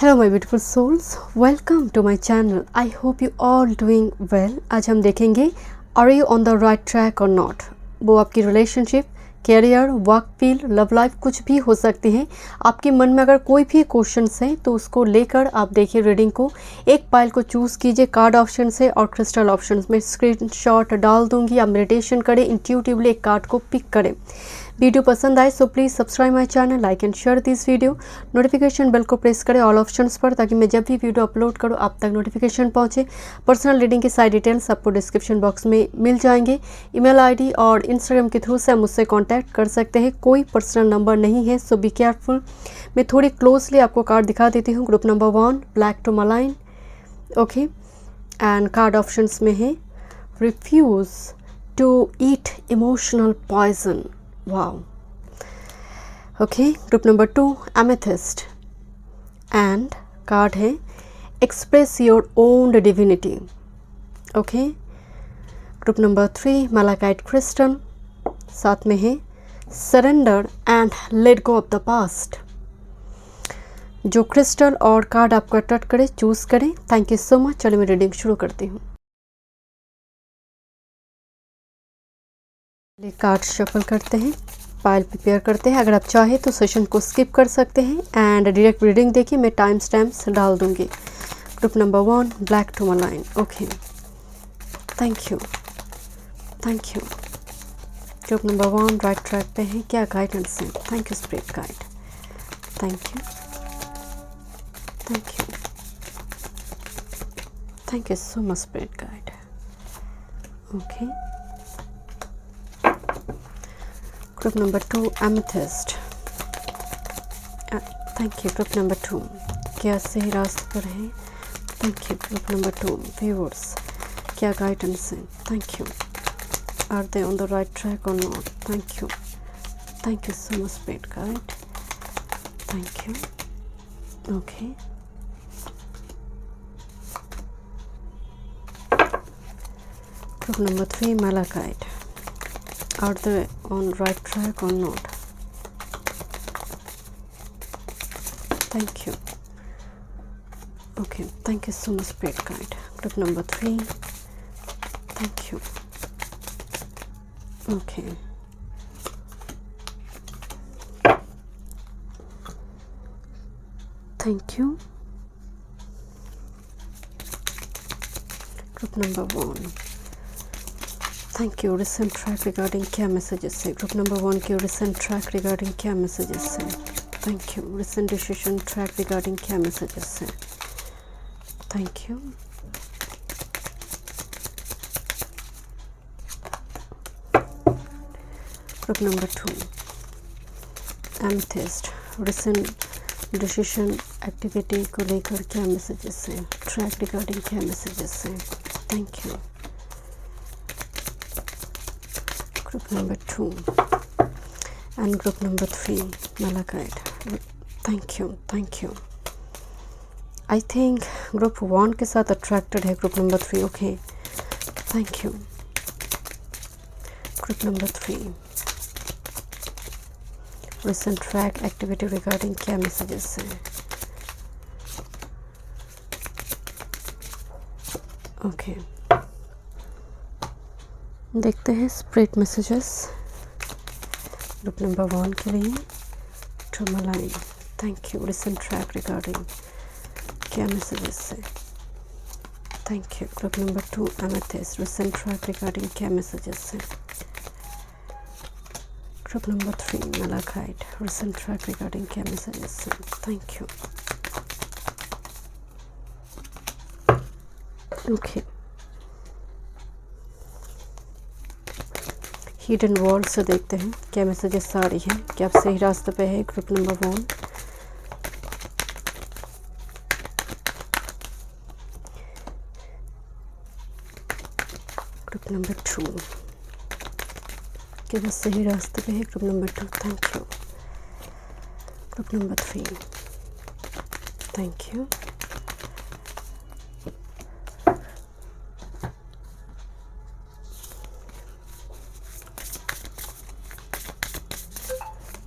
Hello my beautiful souls, welcome to my channel. I hope you all doing well. आज हम देखेंगे are you on the right track और not. वो आपकी relationship, career, work field, love life कुछ भी हो सकती है। आपके मन में अगर कोई भी क्वेश्चंस हैं तो उसको लेकर आप देखिए रीडिंग को। एक पाइल को चूज़ कीजिए कार्ड ऑप्शन से और क्रिस्टल ऑप्शन में। स्क्रीनशॉट डाल दूंगी, आप मेडिटेशन करें, इंट्यूटिवली एक कार्ड को पिक करें। वीडियो पसंद आए so please subscribe my channel, like and share this video. Notification bell को प्रेस करें ऑल ऑप्शंस पर, ताकि मैं जब भी वीडियो अपलोड करूं आप तक नोटिफिकेशन पहुंचे। पर्सनल रीडिंग की सारी डिटेल्स आपको डिस्क्रिप्शन बॉक्स में मिल जाएंगे। ईमेल आईडी और इंस्टाग्राम के थ्रू से आप मुझसे कांटेक्ट कर सकते हैं। कोई पर्सनल नंबर नहीं है, सो बी केयरफुल। मैं थोड़ी क्लोजली आपको कार्ड दिखा देती हूँ। Group number 1 black tourmaline, okay. And card options में है refuse to eat emotional poison, wow, okay. Group number 2 amethyst and card है express your own divinity, okay. Group number 3 malachite crystal, साथ में है surrender and let go of the past. जो crystal और card आपको attract करे choose करें। Thank you so much. चलिए मैं रीडिंग शुरू करती हूँ। कार्ड शफल करते हैं, पाइल प्रिपेयर करते हैं। अगर आप चाहें तो सेशन को स्किप कर सकते हैं एंड डायरेक्ट रीडिंग देखिए, मैं टाइम स्टैम्प्स डाल दूंगी। Group number 1 black tourmaline, okay. Thank you, thank you. Group number 1 right track पे है, क्या गाइडेंस है? Thank you spirit guide, thank you, thank you, thank you so much spirit guide, okay. Group number 2 amethyst, thank you. Group number 2 क्या सही रास्ते पर है? Thank you. Group number 2 viewers, क्या गाइडेंस है? Thank you. Are they on the right track और not? Thank you so much spirit guide, thank you, okay. Group number 3 malachite, are they on right track or not? Thank you, okay. Thank you so much spirit guide. Group number 3, thank you, okay. Thank you. Group number 1, thank you. Recent track regarding क्या messages है? Group number 1 के recent track regarding क्या messages है? Thank you. Recent decision track regarding क्या messages है? Thank you, group number 2 amethyst, recent decision activity को लेकर क्या मैसेजेस हैं? ट्रैक रिगार्डिंग क्या मैसेजेस हैं? Thank you. Group number 2 and group number 3 Malachite, thank you, thank you. I think group 1 के साथ attracted है group number 3, okay, thank you. Group number 3 recent track activity regarding क्या messages हैं? okay, देखते हैं spirit messages group number 1 के लिए। Tourmaline, thank you. Recent track regarding क्या मैसेजेस है? Thank you. Group number 2 amethyst, recent track regarding क्या messages है? Group number 3 malachite, recent track regarding क्या मैसेजेस है? Thank you, okay. Hidden world से देखते हैं क्या मैसेजेस आ रही हैं, क्या आप सही रास्ते पे है? ग्रुप नंबर 1, ग्रुप नंबर 2 क्या बस सही रास्ते पे है? Group number 2, thank you. Group number 3, thank you,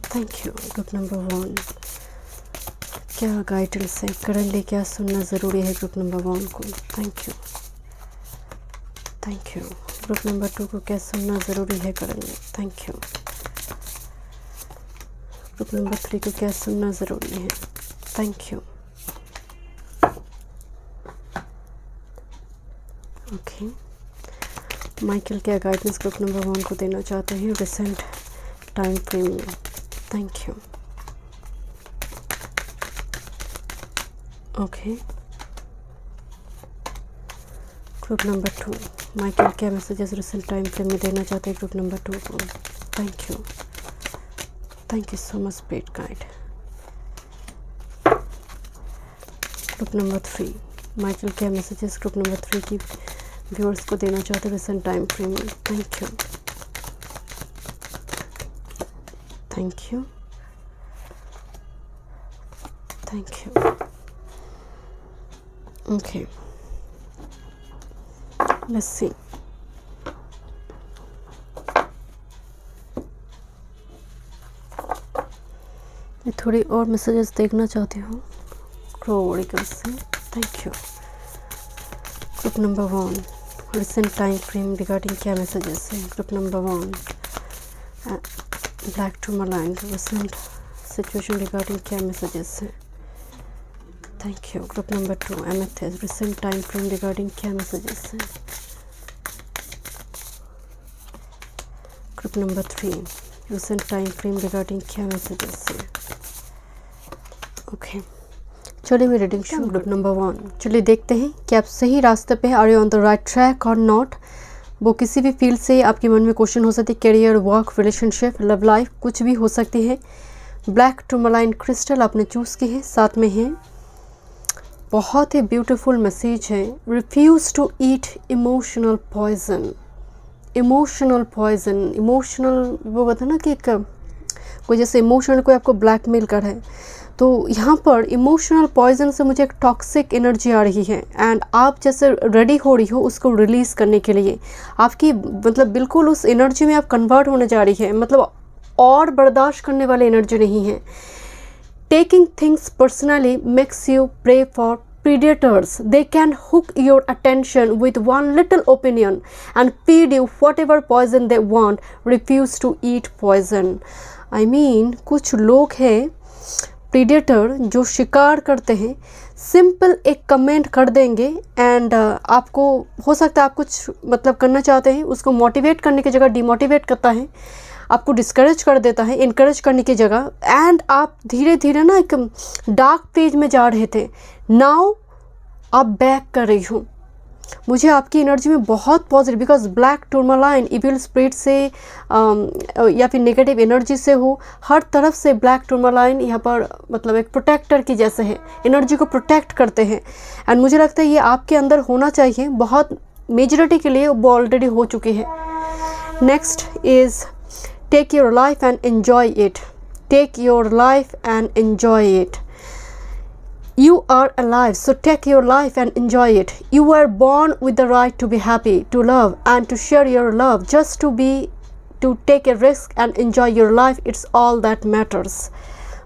thank you. Group number 1, क्या गाइडेंस है करंटली, क्या सुनना ज़रूरी है ग्रुप नंबर 1 को? Thank you, thank you. Group number 2 को क्या सुनना ज़रूरी है currently? Thank you. Group number 3 को क्या सुनना ज़रूरी है? Thank you. ओके, माइकल क्या गाइडेंस ग्रुप नंबर 1 को देना चाहते हैं रिसेंट टाइम फ्रेम में? Thank you. Okay, group number 2, Michael क्या मैसेजेस रिसेंट टाइम फ्रेम में देना चाहते हैं ग्रुप नंबर 2 को? Thank you, thank you so much spirit guide. Group number 3, Michael क्या मैसेजेस ग्रुप नंबर 3 की व्यूअर्स को देना चाहते हैं रिसेंट टाइम फ्रेम में? Thank you, thank you, thank you. Okay, let's see. मैं थोड़ी और मैसेजेस देखना चाहती हूँ क्रो ऑरिकल से। Thank you. Group number 1, recent time frame regarding क्या मैसेजेस है? Group number 1, black tourmaline recent situation regarding क्या मैसेजेस है? Thank you. Group number 2, amethyst recent time frame regarding क्या मैसेजेस है? Group number 3, recent time frame regarding क्या messages है? Okay, चलिए मैं रीडिंग शुरू। ग्रुप नंबर 1, चलिए देखते हैं कि आप सही रास्ते पे, are you on the right track और नॉट। वो किसी भी फील्ड से आपके मन में क्वेश्चन हो सकती है, career, work, relationship, love life, कुछ भी हो सकती है। ब्लैक टूरमालाइन क्रिस्टल आपने चूज़ की है, साथ में है बहुत ही ब्यूटीफुल मैसेज है, refuse to eat emotional poison. Emotional poison, emotional वो बता ना कि कोई जैसे इमोशनल कोई आपको ब्लैकमेल कर है, तो यहाँ पर इमोशनल पॉइजन से मुझे एक टॉक्सिक एनर्जी आ रही है एंड आप जैसे रेडी हो रही हो उसको रिलीज़ करने के लिए, आपकी मतलब बिल्कुल उस एनर्जी में आप कन्वर्ट होने जा रही है, मतलब और बर्दाश्त करने वाली एनर्जी नहीं है। Taking things personally makes you pray for predators. They can hook your attention with one little opinion and feed you whatever poison they want. Refuse to eat poison. I mean, कुछ लोग हैं predator जो शिकार करते हैं, simple एक comment कर देंगे एंड आपको हो सकता है आप कुछ मतलब करना चाहते हैं, उसको मोटिवेट करने की जगह डिमोटिवेट करता है, आपको डिस्करेज कर देता है इनकरेज करने की जगह, एंड आप धीरे धीरे ना एक डार्क फेज में जा रहे थे, नाउ आप बैक कर रही हूँ। मुझे आपकी एनर्जी में बहुत positive, because black tourmaline evil spirit से या फिर नेगेटिव एनर्जी से हो, हर तरफ से ब्लैक टूरमालाइन यहाँ पर मतलब एक प्रोटेक्टर की जैसे है, एनर्जी को प्रोटेक्ट करते हैं एंड मुझे लगता है ये आपके अंदर होना चाहिए, बहुत मेजॉरिटी के लिए वो ऑलरेडी हो चुकी है। Next is take your life and enjoy it. Take your life and enjoy it. You are alive, so take your life and enjoy it. You were born with the right to be happy, to love and to share your love, just to take a risk and enjoy your life. It's all that matters.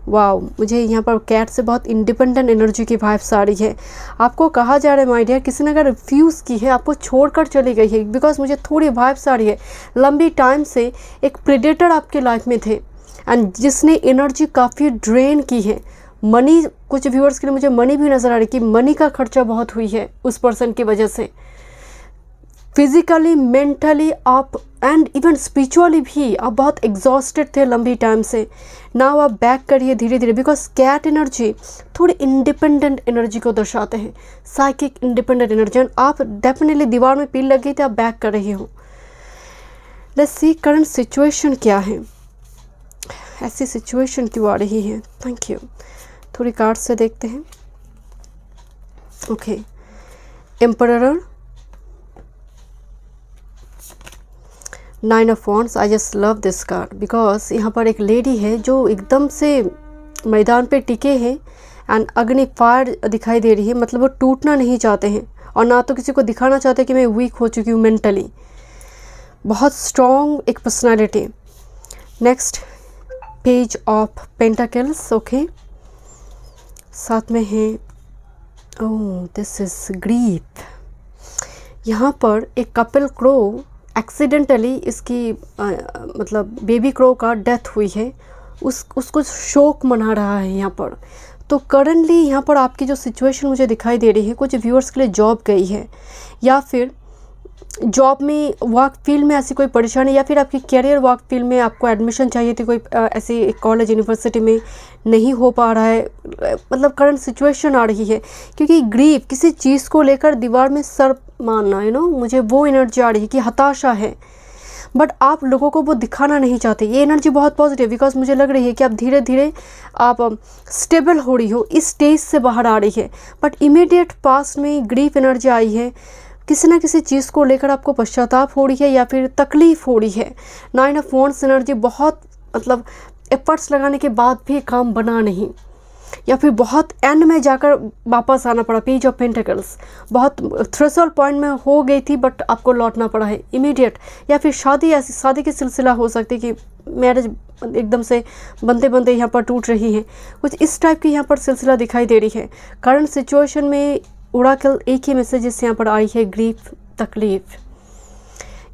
Wow, मुझे यहाँ पर cat से बहुत independent energy की vibes आ रही है। आपको कहा जा रहा है माय डियर, किसी ने अगर रिफ्यूज़ की है, आपको छोड़कर चली गई है, बिकॉज मुझे थोड़ी वाइब्स आ रही है, लंबी टाइम से एक प्रेडेटर आपके लाइफ में थे एंड जिसने एनर्जी काफ़ी ड्रेन की है। मनी, कुछ व्यूअर्स के लिए मुझे मनी भी नज़र आ रही है कि मनी का खर्चा बहुत हुई है उस पर्सन की वजह से, फिज़िकली, मेंटली आप एंड इवन स्पिरिचुअली भी आप बहुत एग्जॉस्टेड थे लंबी टाइम से। नाउ आप बैक करिए धीरे धीरे, बिकॉज कैट एनर्जी थोड़ी इंडिपेंडेंट एनर्जी को दर्शाते हैं, साइकिक इंडिपेंडेंट एनर्जी, एंड आप डेफिनेटली दीवार में पील लग गई थी, आप बैक कर रही हो। लेट्स सी करंट सिचुएशन क्या है, ऐसी सिचुएशन क्यों आ रही है? Thank you. थोड़ी कार्ड से देखते हैं। Okay, emperor, 9 of wands. I just love this card because यहाँ पर एक लेडी है जो एकदम से मैदान पे टिके हैं एंड अग्नि फायर दिखाई दे रही है, मतलब वो टूटना नहीं चाहते हैं और ना तो किसी को दिखाना चाहते कि मैं वीक हो चुकी हूँ मेंटली। बहुत स्ट्रॉन्ग एक personality. Next, page of pentacles. Okay, साथ में है ओह दिस इज ग्रीफ। यहाँ पर एक कपिल क्रो एक्सीडेंटली इसकी मतलब बेबी क्रो का डेथ हुई है, उसको शोक मना रहा है यहाँ पर। तो करंटली यहाँ पर आपकी जो सिचुएशन मुझे दिखाई दे रही है, कुछ व्यूअर्स के लिए जॉब गई है, या फिर जॉब में वर्क फील्ड में ऐसी कोई परेशानी, या फिर आपकी कैरियर वर्क फील्ड में आपको एडमिशन चाहिए थी, कोई ऐसी कॉलेज यूनिवर्सिटी में नहीं हो पा रहा है, मतलब करंट सिचुएशन आ रही है। क्योंकि ग्रीफ किसी चीज़ को लेकर दीवार में सर मारना, मुझे वो एनर्जी आ रही है कि हताशा है, बट आप लोगों को वो दिखाना नहीं चाहते। ये एनर्जी बहुत पॉजिटिव, बिकॉज मुझे लग रही है कि आप धीरे धीरे आप स्टेबल हो रही हो, इस स्टेज से बाहर आ रही है। बट इमीडिएट पास्ट में ग्रीफ एनर्जी आई है, किसी ना किसी चीज़ को लेकर आपको पश्चाताप हो रही है या फिर तकलीफ़ हो रही है। 9 ऑफ वांड्स एनर्जी, बहुत मतलब एफर्ट्स लगाने के बाद भी काम बना नहीं, या फिर बहुत एंड में जाकर वापस आना पड़ा। पेज ऑफ पेंटिकल्स, बहुत थ्रेशोल्ड पॉइंट में हो गई थी बट आपको लौटना पड़ा है इमीडिएट। या फिर शादी, ऐसी शादी की सिलसिला हो सकती है कि मैरिज एकदम से बनते बनते यहाँ पर टूट रही है, कुछ इस टाइप की यहाँ पर सिलसिला दिखाई दे रही है। करंट सिचुएशन में ओरेकल एक ही मैसेजेस यहाँ पर आई है, ग्रीफ, तकलीफ।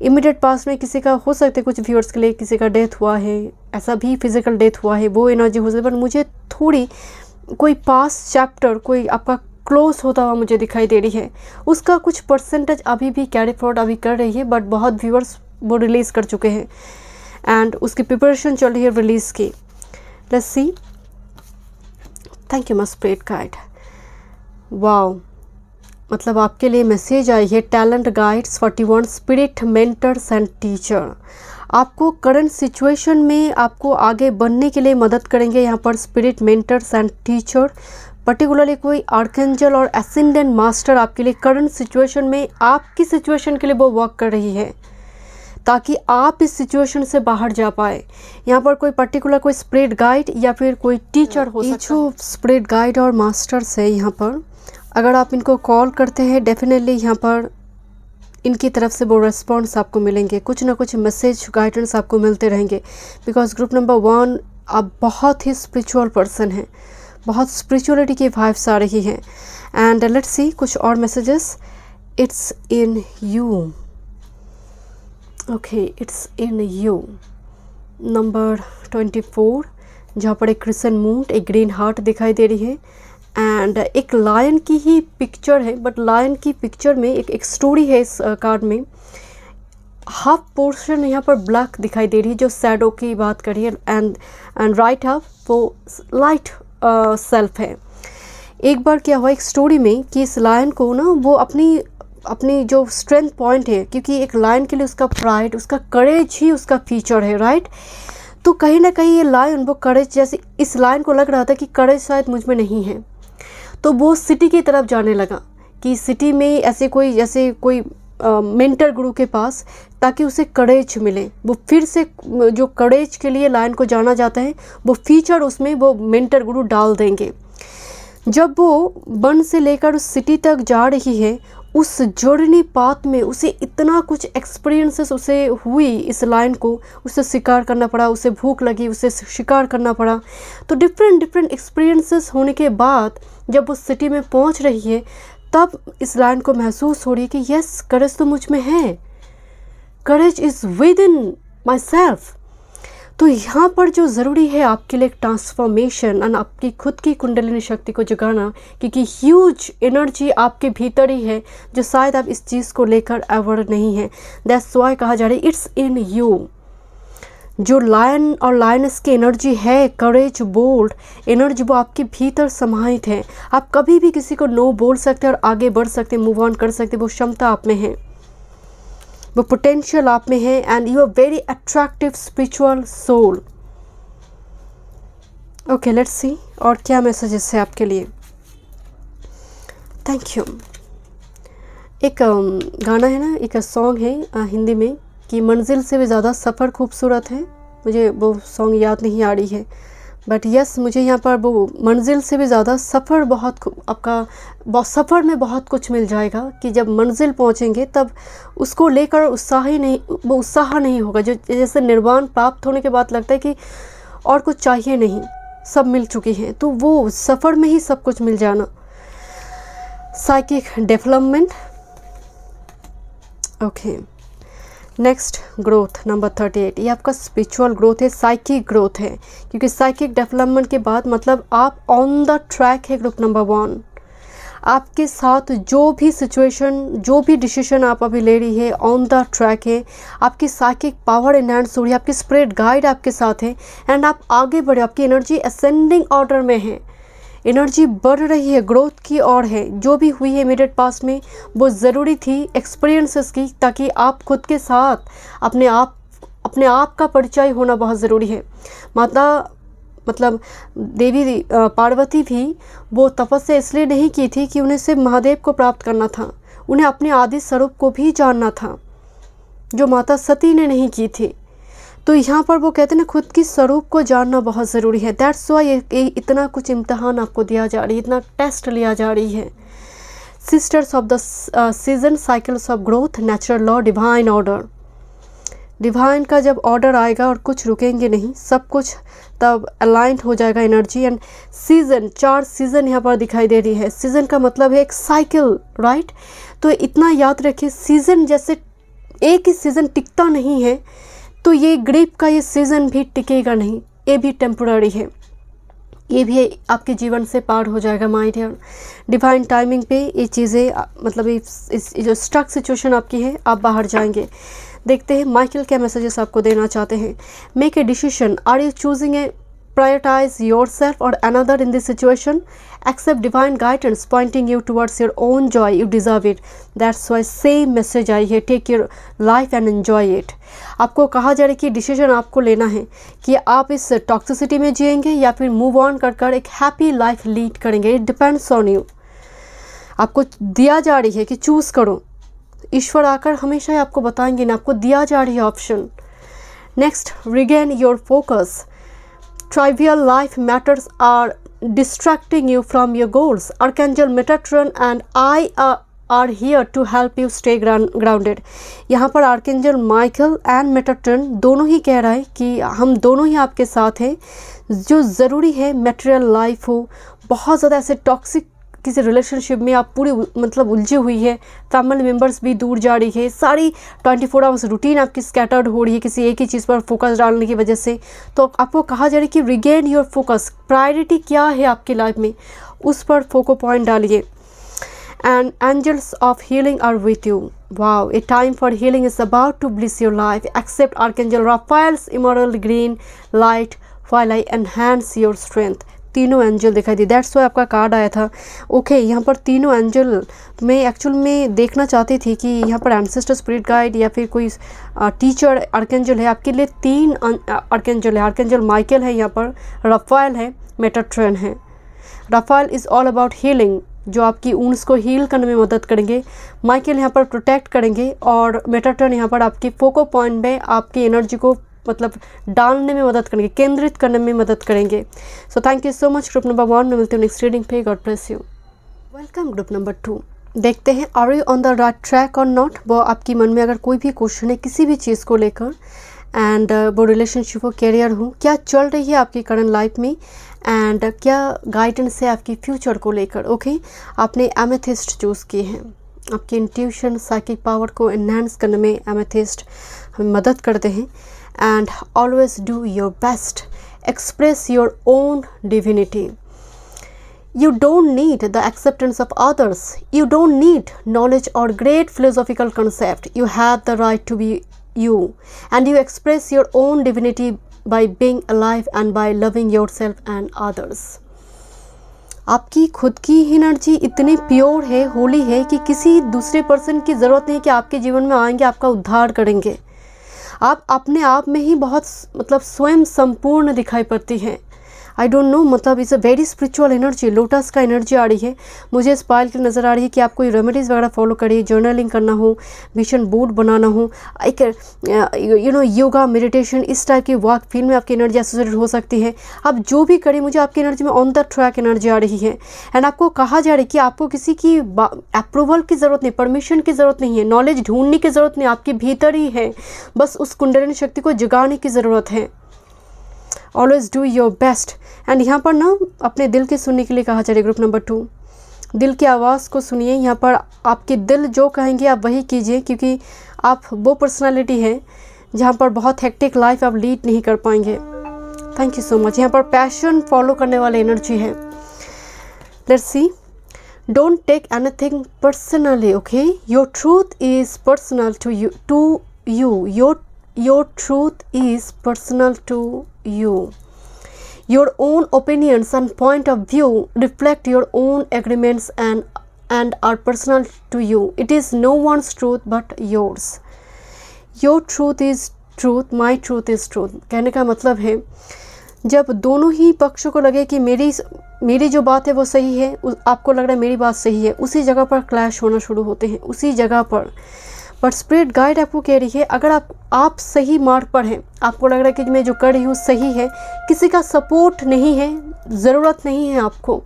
इमीडिएट पास में किसी का हो सकता है, कुछ व्यूअर्स के लिए किसी का डेथ हुआ है, ऐसा भी फिजिकल डेथ हुआ है, वो एनर्जी हो सकती है। बट मुझे थोड़ी कोई पास्ट चैप्टर कोई आपका क्लोज होता हुआ मुझे दिखाई दे रही है, उसका कुछ परसेंटेज अभी भी कैरी फॉरवर्ड अभी कर रही है, बट बहुत व्यूअर्स वो रिलीज़ कर चुके हैं एंड उसकी प्रिपरेशन चल रही है रिलीज़ की। Let's see. Thank you my spirit guide. Wow, मतलब आपके लिए मैसेज आई है, talent guides 41 spirit mentors and teacher. आपको करंट सिचुएशन में आपको आगे बढ़ने के लिए मदद करेंगे यहाँ पर spirit mentors and teacher. Particularly कोई आर्कएंजल और एसेंडेंट मास्टर आपके लिए करंट सिचुएशन में आपकी सिचुएशन के लिए वो वर्क कर रही है, ताकि आप इस सिचुएशन से बाहर जा पाए। यहाँ पर कोई पर्टिकुलर कोई स्पिरिट गाइड या फिर कोई टीचर हो सकता है। जो स्पिरिट गाइड और मास्टर्स है यहाँ पर, अगर आप इनको कॉल करते हैं, डेफिनेटली यहाँ पर इनकी तरफ से वो रिस्पॉन्स आपको मिलेंगे, कुछ ना कुछ मैसेज गाइडेंस आपको मिलते रहेंगे। बिकॉज ग्रुप नंबर 1 आप बहुत ही स्पिरिचुअल पर्सन हैं, बहुत स्पिरिचुअलिटी की वाइब्स आ रही हैं। एंड लेट्स सी कुछ और messages. It's in you, okay, it's in you. Number 24, जहाँ पर एक क्रिसेंट मून, एक ग्रीन हार्ट दिखाई दे रही है एंड एक लायन की ही पिक्चर है, बट लायन की पिक्चर में एक स्टोरी है इस कार्ड में। हाफ पोर्शन यहाँ पर ब्लैक दिखाई दे रही है, जो शैडो की बात करिए, एंड राइट हाफ वो लाइट सेल्फ है। एक बार क्या हुआ एक स्टोरी में कि इस लायन को ना वो अपनी जो स्ट्रेंथ पॉइंट है, क्योंकि एक लायन के लिए उसका प्राइड, उसका करेज ही उसका फीचर है, राइट। तो कहीं ना कहीं ये लायन वो करेज, जैसे इस लायन को लग रहा था कि करेज शायद मुझ में नहीं है, तो वो सिटी की तरफ जाने लगा कि सिटी में ऐसे कोई मेंटर गुरु के पास, ताकि उसे करेज मिले। वो फिर से जो करेज के लिए लायन को जाना जाता है, वो फीचर उसमें वो मेंटर गुरु डाल देंगे। जब वो वन से लेकर उस सिटी तक जा रही है, उस जर्नी पाथ में उसे इतना कुछ एक्सपीरियंसेस उसे हुई, इस लायन को उसे शिकार करना पड़ा, उसे भूख लगी, उसे शिकार करना पड़ा। तो डिफरेंट एक्सपीरियंसेस होने के बाद जब वो सिटी में पहुंच रही है, तब इस लायन को महसूस हो रही है कि यस, करेज तो मुझ में है, करेज is with in my self. तो यहाँ पर जो ज़रूरी है आपके लिए ट्रांसफॉर्मेशन एंड आपकी खुद की कुंडलिनी शक्ति को जगाना, क्योंकि ह्यूज एनर्जी आपके भीतर ही है, जो शायद आप इस चीज़ को लेकर अवेयर नहीं है। दैट्स व्हाई कहा जा रहा है इट्स इन यू। जो लायन और लायनस की एनर्जी है, करेज, बोल्ड एनर्जी, वो आपके भीतर समाहित है। आप कभी भी किसी को नो बोल सकते हैं और आगे बढ़ सकते हैं, मूव ऑन कर सकते हैं। वो क्षमता आप में है, वो पोटेंशियल आप में है, and you are very attractive spiritual soul. Okay, let's see और क्या मैसेजेस है आपके लिए। Thank you. एक गाना है ना, एक सॉन्ग है हिंदी में कि मंजिल से भी ज़्यादा सफ़र खूबसूरत है। मुझे वो सॉन्ग याद नहीं आ रही है, बट यस, मुझे यहाँ पर वो मंजिल से भी ज़्यादा सफ़र, आपका सफ़र में बहुत कुछ मिल जाएगा कि जब मंजिल पहुँचेंगे तब उसको लेकर वो उत्साह नहीं होगा। जो जैसे निर्वाण प्राप्त होने के बाद लगता है कि और कुछ चाहिए नहीं, सब मिल चुकी हैं, तो वो सफ़र में ही सब कुछ मिल जाना। Psychic development, okay. Next growth number 38, ये आपका स्पिरिचुअल ग्रोथ है, साइकिक ग्रोथ है, क्योंकि साइकिक डेवलपमेंट के बाद मतलब आप ऑन द ट्रैक है। ग्रुप नंबर 1, आपके साथ जो भी सिचुएशन, जो भी डिसीजन आप अभी ले रही है, ऑन द ट्रैक है। आपकी साइकिक पावर एनहांस हो रही है, आपकी स्पिरिट गाइड आपके साथ है एंड आप आगे बढ़े। आपकी एनर्जी असेंडिंग ऑर्डर में है, एनर्जी बढ़ रही है, ग्रोथ की ओर है। जो भी हुई है इमीडिएट पास्ट में वो ज़रूरी थी एक्सपीरियंसेस की, ताकि आप खुद के साथ अपने आप का परिचय होना बहुत ज़रूरी है। माता मतलब देवी पार्वती भी वो तपस्या इसलिए नहीं की थी कि उन्हें सिर्फ महादेव को प्राप्त करना था, उन्हें अपने आदि स्वरूप को भी जानना था, जो माता सती ने नहीं की थी। तो यहाँ पर वो कहते हैं ना, खुद की स्वरूप को जानना बहुत ज़रूरी है। दैट्स वाई इतना कुछ इम्तहान आपको दिया जा रही है, इतना टेस्ट लिया जा रही है। Sisters of the season, cycles of growth, natural law, divine order. Divine का जब ऑर्डर आएगा और कुछ रुकेंगे नहीं, सब कुछ तब अलाइंड हो जाएगा एनर्जी। एंड सीज़न, 4 सीज़न यहाँ पर दिखाई दे रही है। सीज़न का मतलब है एक साइकिल, राइट। तो इतना याद रखिए, सीज़न जैसे एक ही सीज़न टिकता नहीं है, तो ये ग्रीप का ये सीज़न भी टिकेगा नहीं, ये भी टेम्पोररी है, ये भी आपके जीवन से पार हो जाएगा माय डियर। डिवाइन टाइमिंग पे ये चीज़ें मतलब इस जो स्टक सिचुएशन आपकी है, आप बाहर जाएंगे। देखते हैं माइकल क्या मैसेजेस आपको देना चाहते हैं। Make a decision, are you choosing a prioritize yourself or another in this situation? Accept divine guidance pointing you towards your own joy, you deserve it. That's why same message आई है, take your life and enjoy it. आपको कहा जा रहा है कि decision आपको लेना है कि आप इस टॉक्सिसिटी में जिएंगे या फिर मूव ऑन कर एक हैप्पी लाइफ लीड करेंगे। It depends on you. आपको दिया जा रही है कि चूज़ करो। ईश्वर आकर हमेशा ही आपको बताएंगे ना, आपको दिया जा रही है option. Next, regain your focus. Trivial life matters are distracting you from your goals. Archangel Metatron and I are here to help you stay grounded. यहाँ पर आर्कएंजल माइकल एंड मेटाट्रॉन दोनों ही कह रहा है कि हम दोनों ही आपके साथ हैं। जो ज़रूरी है मटेरियल लाइफ हो, बहुत ज़्यादा ऐसे टॉक्सिक किसी रिलेशनशिप में आप पूरी मतलब उलझी हुई है, फैमिली मेम्बर्स भी दूर जा रही है, सारी 24 आवर्स रूटीन आपकी स्कैटर्ड हो रही है किसी एक ही चीज़ पर फोकस डालने की वजह से। तो आपको कहा जा रहा है कि रिगेन योर फोकस, प्रायोरिटी क्या है आपकी लाइफ में, उस पर फोको पॉइंट डालिए। And angels of healing are with you. Wow, a time for healing is about to bless your life. Accept archangel Raphael's emerald green light while I enhance your strength. तीनों angel दिखाई दी, that's why आपका card आया था। Okay, यहाँ पर तीनों angel मैं एक्चुअल में देखना चाहती थी कि यहाँ पर एंसेस्टर स्पिरिट गाइड या फिर कोई टीचर आर्कएंजल है आपके लिए। 3 आर्कएंजल है। आर्कएंजल माइकल है, यहाँ पर राफाएल है, मेटाट्रॉन है। Rafael is all about healing, जो आपकी ऊंड्स को हील करने में मदद करेंगे। माइकल यहाँ पर प्रोटेक्ट करेंगे और मेटाट्रॉन यहाँ पर आपकी फोको पॉइंट में आपकी एनर्जी को मतलब डालने में मदद करेंगे, केंद्रित करने में मदद करेंगे। So thank you so much group number 1 में मिलते हैं नेक्स्ट रीडिंग पे। God bless you. Welcome group number 2। देखते हैं are you on the right track और नॉट। वो आपकी मन में अगर कोई भी क्वेश्चन है किसी भी चीज़ को लेकर एंड वो रिलेशनशिप हो, कैरियर हो, क्या चल रही है आपकी करंट लाइफ में एंड क्या गाइडेंस है आपकी फ्यूचर को लेकर। ओके, आपने एमेथिस्ट चूज़ किए हैं। आपकी इंट्यूशन, साइकिक पावर को एनहांस करने में एमेथिस्ट हमें मदद करते हैं। And always do your best. Express your own divinity. You don't need the acceptance of others. You don't need knowledge or great philosophical concept. You have the right to be you. And you express your own divinity by being alive and by loving yourself and others. आपकी खुद की energy इतनी pure है, होली है कि किसी दूसरे person की ज़रूरत नहीं कि आपके जीवन में आएंगे, आपका उद्धार करेंगे। आप अपने आप में ही बहुत मतलब स्वयं संपूर्ण दिखाई पड़ती हैं। आई डोंट नो, मतलब is a very spiritual energy. Lotus का एनर्जी आ रही है मुझे, स्पाइल की नज़र आ रही है कि आप कोई रेमेडीज़ वगैरह फॉलो करिए, जर्नलिंग करना हो, विजन बोर्ड बनाना हो, एक योगा, मेडिटेशन, इस टाइप की वर्क फील्ड में आपकी एनर्जी एसोसिएटेड हो सकती है। आप जो भी करें, मुझे आपकी एनर्जी में ऑन द ट्रैक एनर्जी आ रही है। एंड आपको कहा जा रहा है कि आपको किसी की अप्रूवल की ज़रूरत नहीं, परमिशन की ज़रूरत नहीं है, नॉलेज ढूंढने की ज़रूरत नहीं, आपके भीतर ही है, बस उस कुंडलिनी शक्ति को जगाने की ज़रूरत है। Always do your best. And यहाँ पर ना अपने दिल की सुनने के लिए कहा जा रहा है ग्रुप नंबर 2। दिल की आवाज़ को सुनिए। यहाँ पर आपके दिल जो कहेंगे आप वही कीजिए, क्योंकि आप वो पर्सनालिटी है जहाँ पर बहुत हेक्टिक लाइफ आप लीड नहीं कर पाएंगे। Thank you so much. यहाँ पर पैशन फॉलो करने वाले एनर्जी है। Let's see. Don't take anything personally, okay. Your truth is personal to you. Your truth is personal to you. Your own opinions and point of view reflect your own agreements and are personal to you. It is no one's truth but yours. Your truth is truth, my truth is truth. कहने का मतलब है जब दोनों ही पक्षों को लगे कि मेरी जो बात है वो सही है, आपको लग रहा है मेरी बात सही है, उसी जगह पर क्लैश होना शुरू होते हैं, उसी जगह पर। बट स्पिरिट गाइड आपको कह रही है अगर आप सही मार्ग पर हैं, आपको लग रहा है कि मैं जो कर रही हूँ सही है, किसी का सपोर्ट नहीं है, ज़रूरत नहीं है आपको,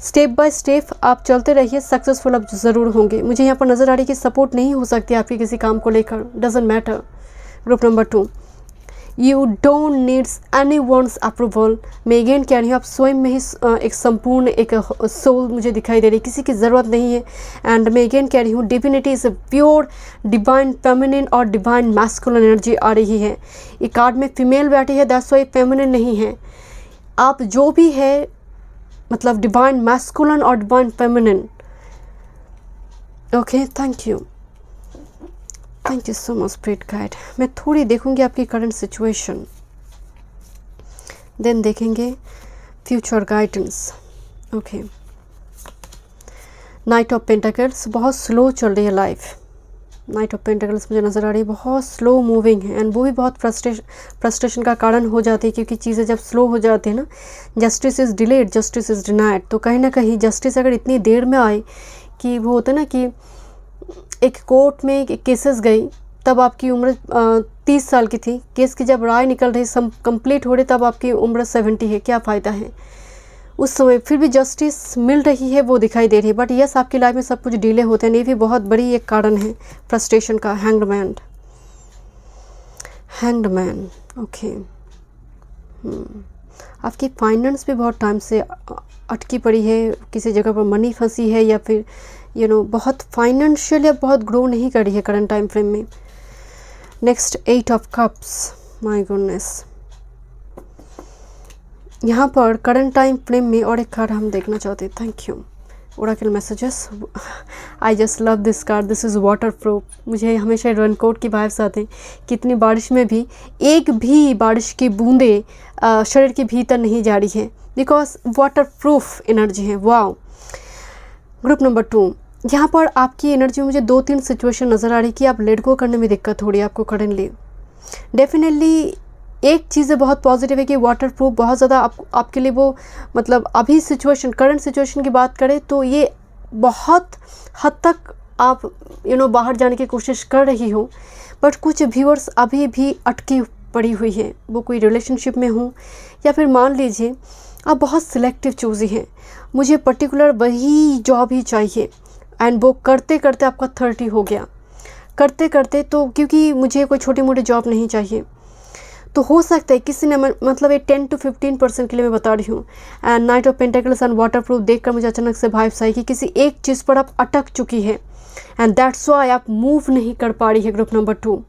स्टेप बाय स्टेप आप चलते रहिए, सक्सेसफुल आप ज़रूर होंगे। मुझे यहाँ पर नज़र आ रही है कि सपोर्ट नहीं हो सकती आपकी किसी काम को लेकर, doesn't matter. Group number 2, you don't needs any one's approval. मैं अगेन कह रही हूँ आप स्वयं में ही एक संपूर्ण एक सोल मुझे दिखाई दे रही है, किसी की ज़रूरत नहीं है। एंड मैं अगेन कह रही हूँ divinity is a pure divine feminine और डिवाइन मैस्कुलिन एनर्जी आ रही है। ये कार्ड में फीमेल बैठी है, दैट्स व्हाई फेमिनिन नहीं है। आप जो भी है मतलब डिवाइन मैस्कुलिन और divine feminine. Okay, thank you so much spirit guide. मैं थोड़ी देखूंगी आपकी करंट सिचुएशन, देन देखेंगे future guidance. Okay, night of pentacles, बहुत स्लो चल रही है लाइफ। नाइट ऑफ पेंटाकल्स मुझे नज़र आ रही है बहुत स्लो मूविंग है, एंड वो भी बहुत फ्रस्ट्रेशन का कारण हो जाती है, क्योंकि चीज़ें जब स्लो हो जाती है ना, justice is delayed, justice is denied. तो कहीं ना कहीं जस्टिस अगर इतनी देर में आए कि वो होता है ना कि एक कोर्ट में केसेस गई, तब आपकी उम्र 30 साल की थी, केस की जब राय निकल रही सब कंप्लीट हो रही तब आपकी उम्र 70 है, क्या फ़ायदा है उस समय, फिर भी जस्टिस मिल रही है वो दिखाई दे रही है। बट यस, आपकी लाइफ में सब कुछ डिले होते हैं, ये भी बहुत बड़ी एक कारण है फ्रस्ट्रेशन का। Hanged man. ओके, आपकी फाइनेंस भी बहुत टाइम से अटकी पड़ी है, किसी जगह पर मनी फंसी है, या फिर बहुत फाइनेंशियल या बहुत ग्रो नहीं करी है करंट टाइम फ्रेम में। Next 8 of cups, my goodness. यहाँ पर करंट टाइम फ्रेम में और एक कार्ड हम देखना चाहते हैं। Thank you Oracle messages. I just love this card, this is water proof. मुझे हमेशा रेनकोट की वाइब्स आते हैं। कितनी बारिश में भी एक भी बारिश की बूंदे शरीर के भीतर नहीं जा रही है, बिकॉज वाटर प्रूफ एनर्जी है। वाओ। ग्रुप नंबर 2, यहाँ पर आपकी एनर्जी में मुझे 2-3 सिचुएशन नज़र आ रही कि आप लेट गो करने में दिक्कत हो रही है आपको करेंटली। डेफिनेटली एक चीज़ बहुत पॉजिटिव है कि वाटर प्रूफ बहुत ज़्यादा आपके लिए वो मतलब अभी सिचुएशन, करंट सिचुएशन की बात करें तो ये बहुत हद तक आप बाहर जाने की कोशिश कर रही हो। बट कुछ व्यूअर्स अभी भी अटकी पड़ी हुई है, वो कोई रिलेशनशिप में हो या फिर मान लीजिए आप बहुत सिलेक्टिव चूज़ी हैं, मुझे पर्टिकुलर वही जॉब ही चाहिए, एंड वो करते करते आपका 30 हो गया, करते करते तो क्योंकि मुझे कोई छोटी मोटी जॉब नहीं चाहिए। तो हो सकता है किसी ने मतलब ये 10 to 15% के लिए मैं बता रही हूँ। And night of pentacles and water proof देखकर मुझे अचानक से वाइब्स आई कि किसी एक चीज़ पर आप अटक चुकी है, एंड दैट्स व्हाई आप मूव नहीं कर पा रही है। Group number 2,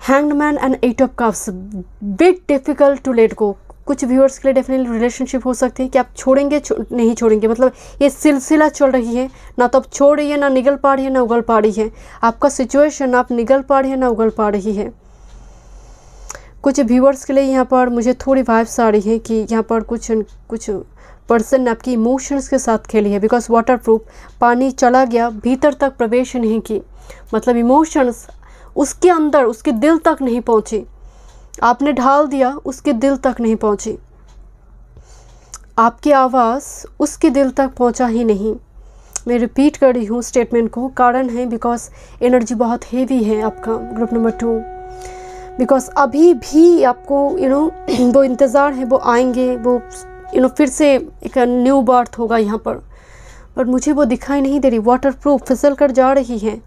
hanged man and 8 of cups, bit difficult to let go. कुछ व्यूअर्स के लिए डेफिनेटली रिलेशनशिप हो सकती है कि आप छोड़ेंगे नहीं छोड़ेंगे, मतलब ये सिलसिला चल रही है, ना तो आप छोड़ रही है, ना निगल पा रही है, ना उगल पा रही है। आपका सिचुएशन आप निगल पा रही है ना उगल पा रही है। कुछ व्यूअर्स के लिए यहाँ पर मुझे थोड़ी वाइब्स आ रही है कि यहाँ पर कुछ पर्सन ने आपकी इमोशंस के साथ खेली है, बिकॉज वाटर प्रूफ पानी चला गया, भीतर तक प्रवेश नहीं की, मतलब इमोशंस उसके अंदर उसके दिल तक नहीं पहुँची, आपने ढाल दिया, उसके दिल तक नहीं पहुँची, आपकी आवाज़ उसके दिल तक पहुँचा ही नहीं। मैं रिपीट कर रही हूँ स्टेटमेंट को, कारण है बिकॉज एनर्जी बहुत हेवी है आपका ग्रुप नंबर 2, बिकॉज अभी भी आपको वो इंतज़ार है, वो आएंगे, वो फिर से एक न्यू बर्थ होगा यहाँ पर, बट मुझे वो दिखाई नहीं दे रही। वाटर प्रूफ फिसल कर जा रही है,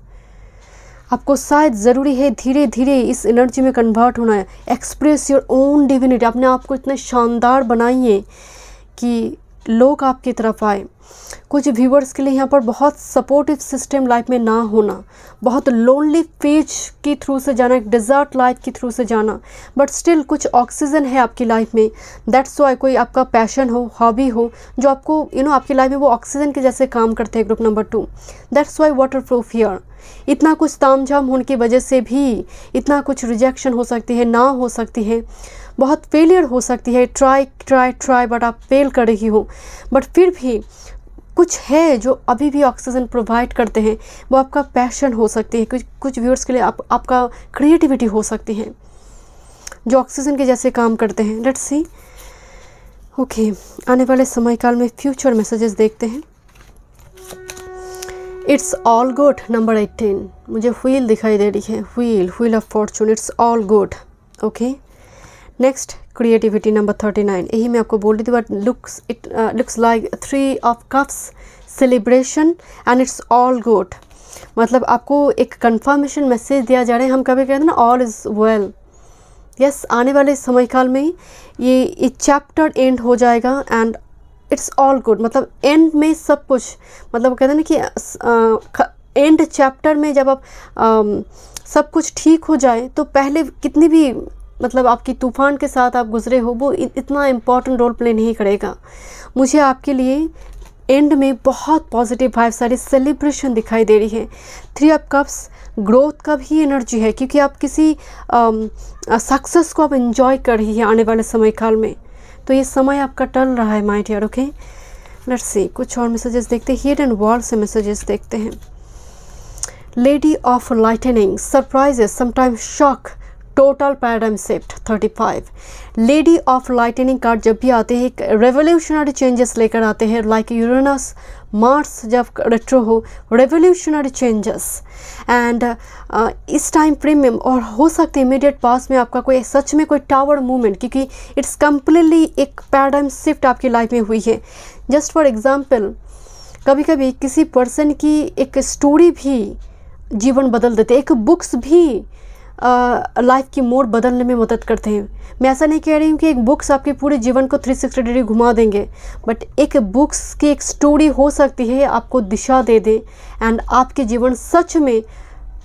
आपको शायद ज़रूरी है धीरे धीरे इस एनर्जी में कन्वर्ट होना है। एक्सप्रेस योर ओन डिविनिटी, अपने आप को इतने शानदार बनाइए कि लोग आपकी तरफ आए। कुछ व्यूवर्स के लिए यहाँ पर बहुत सपोर्टिव सिस्टम लाइफ में ना होना, बहुत लोनली फेज के थ्रू से जाना, एक डिज़र्ट लाइफ के थ्रू से जाना, बट स्टिल कुछ ऑक्सीजन है आपकी लाइफ में। दैट्स वाई कोई आपका पैशन हो, हॉबी हो, जो आपको आपकी लाइफ में वो ऑक्सीजन के जैसे काम करते हैं। Group number 2, that's why water proof here. इतना कुछ तामझाम होने की वजह से भी इतना कुछ रिजेक्शन हो सकती है, ना हो सकती है, बहुत फेलियर हो सकती है। ट्राई बट आप फेल कर रही हो, बट फिर भी कुछ है जो अभी भी ऑक्सीजन प्रोवाइड करते हैं। वो आपका पैशन हो सकती है, कुछ व्यूअर्स के लिए आपका क्रिएटिविटी हो सकती है, जो ऑक्सीजन के जैसे काम करते हैं। Let's see. ओके, आने वाले समय काल में फ्यूचर मैसेजेस देखते हैं। इट्स ऑल गुड नंबर 18, मुझे व्हील दिखाई दे रही है, wheel of Fortune. It's all good. Okay, next creativity number 39, यही मैं आपको बोल रही थी, but looks like 3 of cups, celebration and it's all good. मतलब आपको एक कंफर्मेशन मैसेज दिया जा रहा है। हम कभी कहते हैं ना ऑल इज़ वेल। यस, आने वाले समय काल में ये चैप्टर एंड हो जाएगा एंड इट्स ऑल गुड। मतलब एंड में सब कुछ, मतलब कहते हैं ना कि एंड चैप्टर में जब आप सब कुछ ठीक हो जाए तो पहले कितनी भी मतलब आपकी तूफ़ान के साथ आप गुजरे हो, वो इतना इम्पॉर्टेंट रोल प्ले नहीं करेगा। मुझे आपके लिए एंड में बहुत पॉजिटिव वाइब, सारी सेलिब्रेशन दिखाई दे रही है। 3 ऑफ कप्स ग्रोथ का भी एनर्जी है, क्योंकि आप किसी सक्सेस को आप एंजॉय कर रही है आने वाले समय काल में। तो ये समय आपका टल रहा है my dear. Okay, let's see कुछ और मैसेजेस देखते हैं। हिडन वर्ल्ड से मैसेजेस देखते हैं। Lady of lightning, surprises, sometimes shock, total paradigm shift 35। Lady of lightning card जब भी आते हैं एक रेवोल्यूशनरी चेंजेस लेकर आते हैं, लाइक यूरेनस मार्स जब रेट्रो हो, रेवोल्यूशनरी चेंजेस। एंड इस टाइम फ्रेम में, और हो सकते हैं इमीडिएट पास में आपका कोई सच में कोई टावर मूवमेंट, क्योंकि इट्स कम्प्लीटली एक पैराडाइम शिफ्ट आपकी लाइफ में हुई है। जस्ट फॉर एग्जाम्पल, कभी कभी किसी पर्सन की एक स्टोरी भी जीवन बदल देते, एक बुक्स भी लाइफ की मोड़ बदलने में मदद करते हैं। मैं ऐसा नहीं कह रही हूँ कि एक बुक्स आपके पूरे जीवन को 360 डिग्री घुमा देंगे, बट एक बुक्स की एक स्टोरी हो सकती है आपको दिशा दे दे एंड आपके जीवन सच में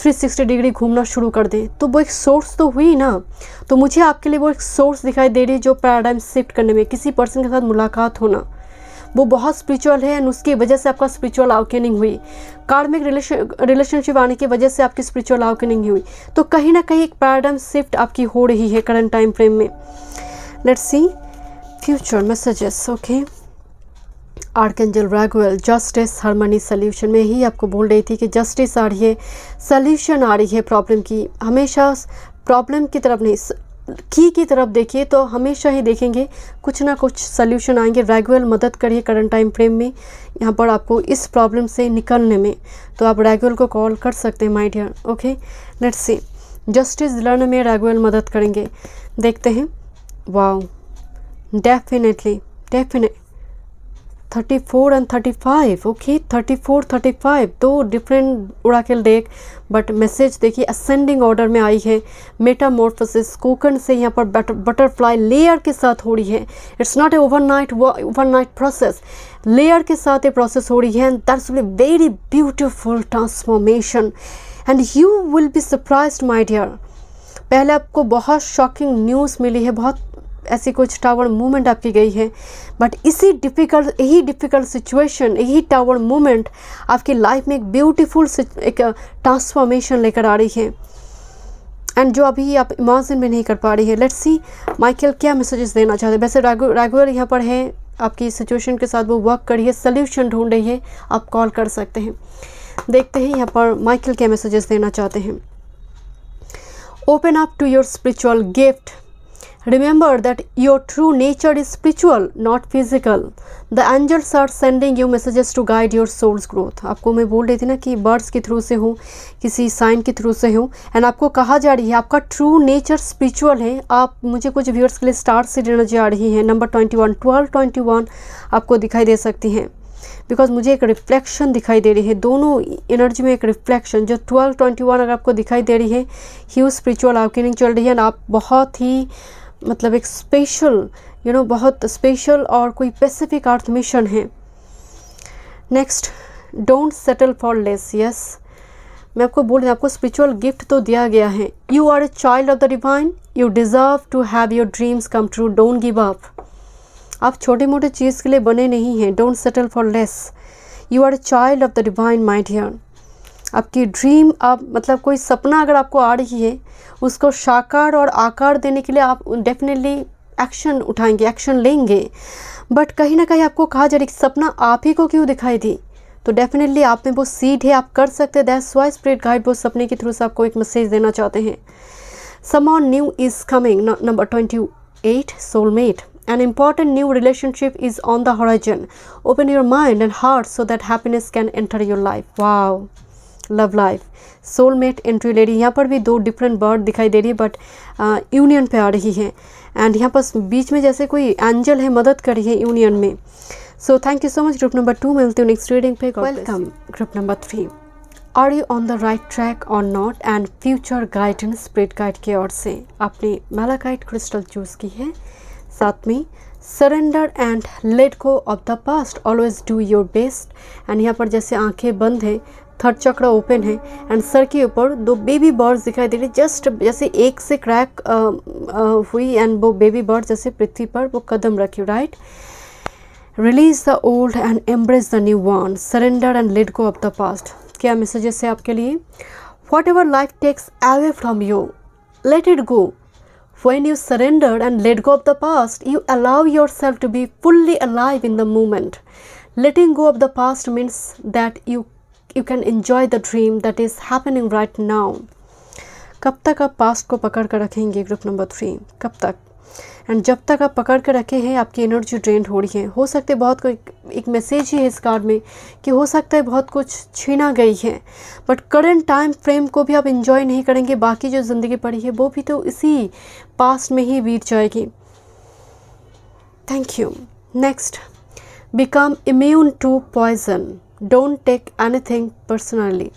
360 डिग्री घूमना शुरू कर दें। तो वो एक सोर्स तो हुई ना। तो मुझे आपके लिए वो एक सोर्स दिखाई दे रही है, जो पैराडाइम शिफ्ट करने में किसी पर्सन के साथ मुलाकात होना, वो बहुत स्पिरिचुअल है एंड उसकी वजह से आपका स्पिरिचुअल अवेकनिंग हुई। कार्मिक रिलेशनशिप आने की वजह से आपकी स्पिरिचुअल अवेकनिंग हुई। तो कहीं ना कहीं एक पैराडाइम शिफ्ट आपकी हो रही है करंट टाइम फ्रेम में। Let's see future messages. Okay, archangel Raguel, justice, harmony, solution. में ही आपको बोल रही थी कि जस्टिस आ रही है, सल्यूशन आ रही है प्रॉब्लम की। हमेशा प्रॉब्लम की तरफ नहीं, की तरफ देखिए तो हमेशा ही देखेंगे कुछ ना कुछ सल्यूशन आएंगे। रैगुएल मदद करिए करंट टाइम फ्रेम में यहाँ पर आपको इस प्रॉब्लम से निकलने में। तो आप रैगुएल को कॉल कर सकते हैं my dear. Okay, let's see justice दिलाने में रैगुएल मदद करेंगे। देखते हैं। Wow, definitely 34 and 35। ओके, 34 35 दो different Oracle deck, but message देखिए असेंडिंग ऑर्डर में आई है। मेटामॉर्फोसिस कोकन से यहाँ पर बटरफ्लाई लेयर के साथ हो रही है। It's not a overnight process, layer के साथ ये प्रोसेस हो रही है। And that's very beautiful transformation and you will be surprised my dear. पहले आपको बहुत शॉकिंग न्यूज़ मिली है, बहुत ऐसी कुछ टावर मूवमेंट आपकी गई है, बट यही डिफ़िकल्ट सिचुएशन, यही टावर मूवमेंट आपकी लाइफ में एक ब्यूटीफुल एक ट्रांसफॉर्मेशन लेकर आ रही है एंड जो अभी आप इमेजिन में नहीं कर पा रही है। लेट्स सी माइकल क्या मैसेजेस देना चाहते हैं। वैसे रैगुएल यहाँ पर है, आपकी सिचुएशन के साथ वो वर्क कर रही है, सल्यूशन ढूंढ रही है, आप कॉल कर सकते हैं। देखते हैं यहाँ पर माइकल क्या मैसेजेस देना चाहते हैं। Open up to your spiritual gift. Remember that your true nature is spiritual, not physical. The angels are sending you messages to guide your soul's growth. आपको मैं बोल रही थी ना कि बर्ड्स के थ्रू से हो, किसी साइन के थ्रू से हो, एंड आपको कहा जा रही है आपका ट्रू नेचर स्पिरिचुअल है। आप मुझे कुछ व्यूअर्स के लिए स्टार से एनर्जी आ रही है। नंबर 21 आपको दिखाई दे सकती हैं। बिकॉज मुझे एक रिफ्लेक्शन दिखाई दे रही है, दोनों एनर्जी में एक रिफ्लेक्शन। जो 12-21 अगर आपको दिखाई दे रही है, ह्यूज स्पिरिचुअल अवेकनिंग चल रही है, और आप बहुत ही मतलब एक स्पेशल बहुत स्पेशल और कोई स्पेसिफिक अर्थ मिशन है। Next, don't settle for less. Yes, मैं आपको बोल रही हूँ, आपको स्पिरिचुअल गिफ्ट तो दिया गया है। You are a child of the divine, you deserve to have your dreams come true, don't give up. आप छोटे मोटे चीज़ के लिए बने नहीं हैं, don't settle for less. You are a child of the divine my dear. आपकी ड्रीम, आप मतलब कोई सपना अगर आपको आ रही है, उसको साकार और आकार देने के लिए आप डेफिनेटली एक्शन उठाएंगे, एक्शन लेंगे। बट कहीं ना कहीं आपको कहा जा रहा है कि सपना आप ही को क्यों दिखाई दी, तो डेफिनेटली आप में वो सीड है, आप कर सकते हैं। दैट्स व्हाई स्पिरिट गाइड वो सपने के थ्रू से आपको एक मैसेज देना चाहते हैं। Someone new is coming, number 28, soulmate. An important new relationship is on the horizon. Open your mind and heart so that happiness can enter your life. Wow, love life, soulmate entry lady। यहाँ पर भी दो different bird दिखाई दे रही है, but union पे आ रही है। एंड यहाँ पर बीच में जैसे कोई एंजल है, मदद कर रही है यूनियन में। So thank you so much group number 2। मिलती हूँ नेक्स्ट रीडिंग पे। Welcome group number 3। Are you on the right track और not? And future guidance spirit guide की ओर से आपने मैलाकाइट क्रिस्टल चूज़ की है। साथ में surrender and let go of the past, always do your best. And यहाँ पर जैसे आंखें बंद हैं, थर्ड चक्र ओपन है, एंड सर के ऊपर दो बेबी बर्ड्स दिखाई दे रही, जस्ट जैसे एक से क्रैक हुई, एंड वो बेबी बर्ड जैसे पृथ्वी पर वो कदम रखी। Right, release the old and embrace the new one, surrender and let go of the past. क्या मैसेजेस है आपके लिए? Whatever life takes away from you, let it go. When you surrender and let go of the past, you allow yourself to be fully alive in the moment. Letting go of the past means that you can enjoy the dream that is happening right now. कब तक आप past को पकड़ कर रखेंगे group number 3? कब तक? And जब तक आप पकड़ कर रखे हैं, आपकी एनर्जी ड्रेन हो रही है। हो सकते बहुत कोई एक मैसेज ही है इस कार्ड में कि हो सकता है बहुत कुछ छीना गई है, बट करंट टाइम फ्रेम को भी आप इंजॉय नहीं करेंगे। बाकी जो ज़िंदगी पड़ी है वो भी तो इसी पास्ट में ही बीत जाएगी। Thank you. Next, become immune to poison, don't take anything personally.